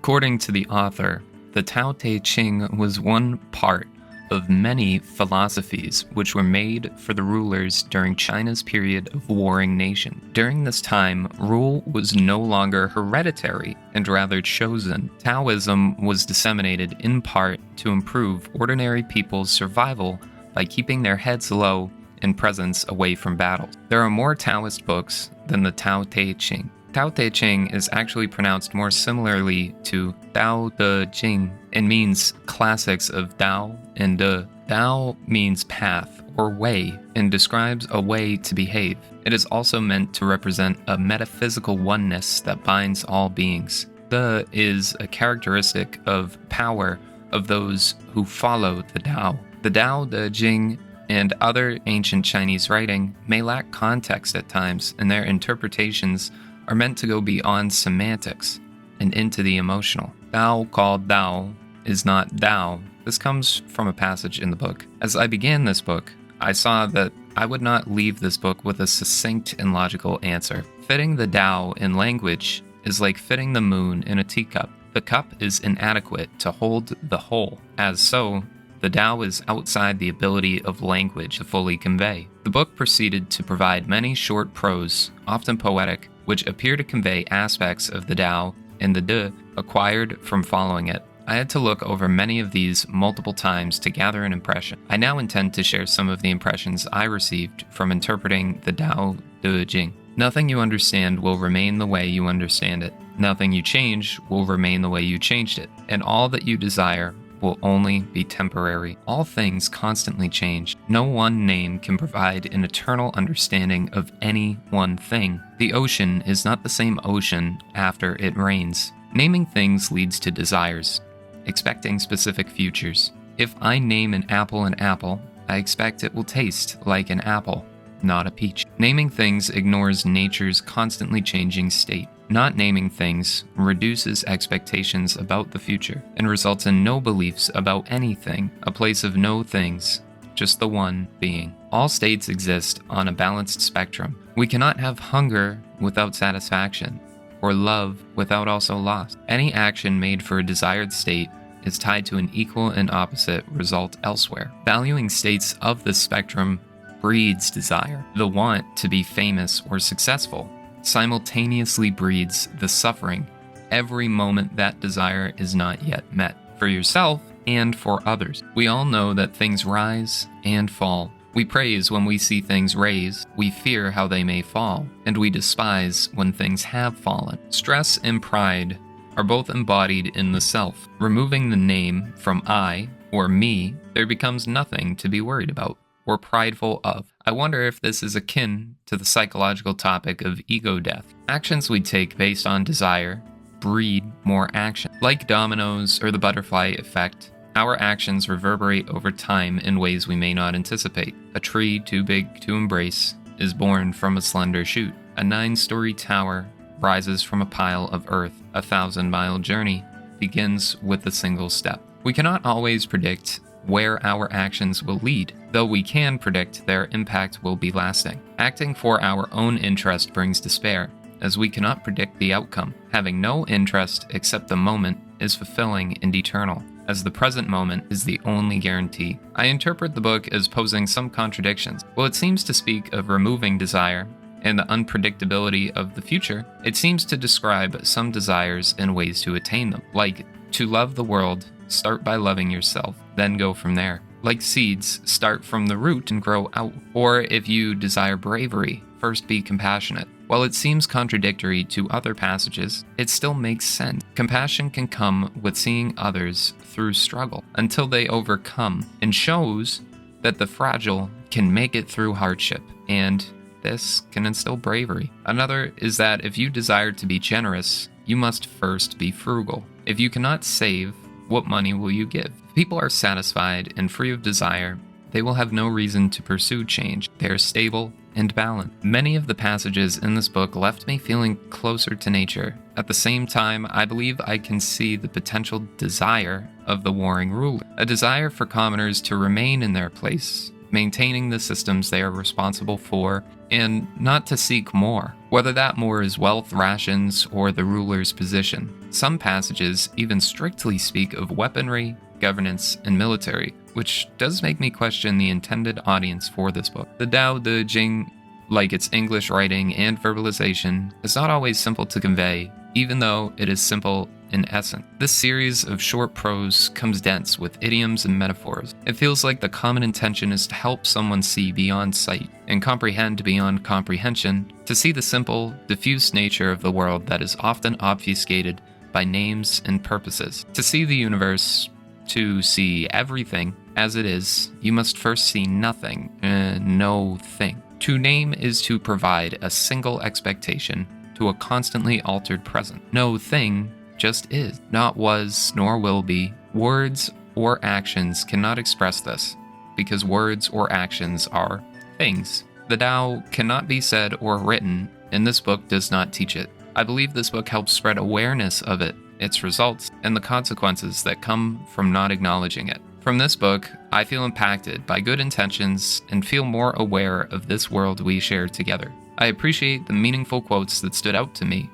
According to the author, the Tao Te Ching was one part of many philosophies which were made for the rulers during China's period of warring nation. During this time, rule was no longer hereditary and rather chosen. Taoism was disseminated in part to improve ordinary people's survival by keeping their heads low and presence away from battles. There are more Taoist books than the Tao Te Ching. Tao Te Ching is actually pronounced more similarly to Tao Te Ching and means classics of Tao and De. Tao means path or way and describes a way to behave. It is also meant to represent a metaphysical oneness that binds all beings. De is a characteristic of power of those who follow the Tao. The Tao Te Ching and other ancient Chinese writing may lack context at times, and their interpretations are meant to go beyond semantics and into the emotional. Tao called Tao is not Tao. This comes from a passage in the book. As I began this book, I saw that I would not leave this book with a succinct and logical answer. Fitting the Tao in language is like fitting the moon in a teacup. The cup is inadequate to hold the whole. As so, the Tao is outside the ability of language to fully convey. The book proceeded to provide many short prose, often poetic, which appear to convey aspects of the Tao and the De acquired from following it. I had to look over many of these multiple times to gather an impression. I now intend to share some of the impressions I received from interpreting the Tao Te Ching. Nothing you understand will remain the way you understand it. Nothing you change will remain the way you changed it. And all that you desire will only be temporary. All things constantly change. No one name can provide an eternal understanding of any one thing. The ocean is not the same ocean after it rains. Naming things leads to desires, expecting specific futures. If I name an apple, I expect it will taste like an apple, not a peach. Naming things ignores nature's constantly changing state. Not naming things reduces expectations about the future and results in no beliefs about anything, a place of no things, just the one being. All states exist on a balanced spectrum. We cannot have hunger without satisfaction, or love without also loss. Any action made for a desired state is tied to an equal and opposite result elsewhere. Valuing states of the spectrum breeds desire. The want to be famous or successful simultaneously breeds the suffering every moment that desire is not yet met, for yourself and for others. We all know that things rise and fall. We praise when we see things rise, we fear how they may fall, and we despise when things have fallen. Stress and pride are both embodied in the self. Removing the name from I or me, there becomes nothing to be worried about or prideful of. I wonder if this is akin to the psychological topic of ego death. Actions we take based on desire breed more action. Like dominoes or the butterfly effect, our actions reverberate over time in ways we may not anticipate. A tree too big to embrace is born from a slender shoot. A 9-story tower rises from a pile of earth. A 1,000-mile journey begins with a single step. We cannot always predict where our actions will lead, though we can predict their impact will be lasting. Acting for our own interest brings despair, as we cannot predict the outcome. Having no interest except the moment is fulfilling and eternal, as the present moment is the only guarantee. I interpret the book as posing some contradictions. While it seems to speak of removing desire and the unpredictability of the future, it seems to describe some desires and ways to attain them, like to love the world. Start by loving yourself, then go from there. Like seeds, start from the root and grow out. Or if you desire bravery, first be compassionate. While it seems contradictory to other passages, it still makes sense. Compassion can come with seeing others through struggle until they overcome, and shows that the fragile can make it through hardship, and this can instill bravery. Another is that if you desire to be generous, you must first be frugal. If you cannot save, what money will you give? If people are satisfied and free of desire, they will have no reason to pursue change. They are stable and balanced. Many of the passages in this book left me feeling closer to nature. At the same time, I believe I can see the potential desire of the warring ruler, a desire for commoners to remain in their place, maintaining the systems they are responsible for, and not to seek more, whether that more is wealth, rations, or the ruler's position. Some passages even strictly speak of weaponry, governance, and military, which does make me question the intended audience for this book. The Tao Te Ching, like its English writing and verbalization, is not always simple to convey, even though it is simple in essence. This series of short prose comes dense with idioms and metaphors. It feels like the common intention is to help someone see beyond sight and comprehend beyond comprehension, to see the simple, diffuse nature of the world that is often obfuscated by names and purposes. To see the universe, to see everything as it is, you must first see nothing, no thing. To name is to provide a single expectation to a constantly altered present. No thing just is, not was nor will be. Words or actions cannot express this, because words or actions are things. The Tao cannot be said or written, and this book does not teach it. I believe this book helps spread awareness of it, its results, and the consequences that come from not acknowledging it. From this book, I feel impacted by good intentions and feel more aware of this world we share together. I appreciate the meaningful quotes that stood out to me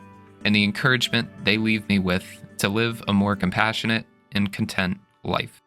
and the encouragement they leave me with to live a more compassionate and content life.